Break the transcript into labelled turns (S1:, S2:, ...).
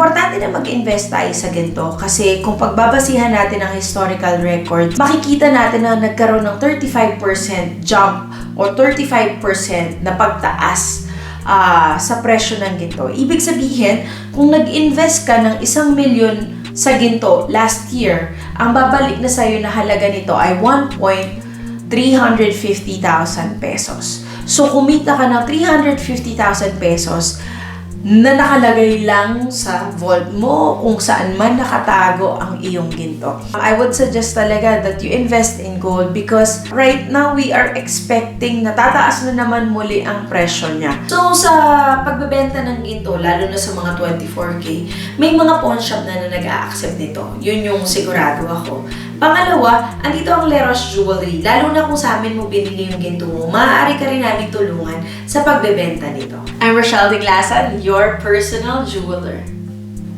S1: Importante na mag-invest tayo sa ginto kasi kung pagbabasihan natin ang historical record, makikita natin na nagkaroon ng 35% jump o 35% na pagtaas sa presyo ng ginto. Ibig sabihin, kung nag-invest ka ng 1 milyon sa ginto last year, ang babalik na sa'yo na halaga nito ay 1,350,000 pesos. So, kumita ka ng 350,000 pesos na nakalagay lang sa vault mo kung saan man nakatago ang iyong ginto. I would suggest talaga that you invest in gold because right now we are expecting na tataas na naman muli ang presyo niya. So sa pagbebenta ng ginto, lalo na sa mga 24K, may mga pawn shop na nag-a-accept nito. Yun yung sigurado ako. Pangalawa, andito ang Leros Jewelry. Lalo na kung sa amin mo binili yung ginto mo, maaari ka rin namin tulungan sa pagbebenta nito. I'm Rochelle Diglasan, your personal jeweler.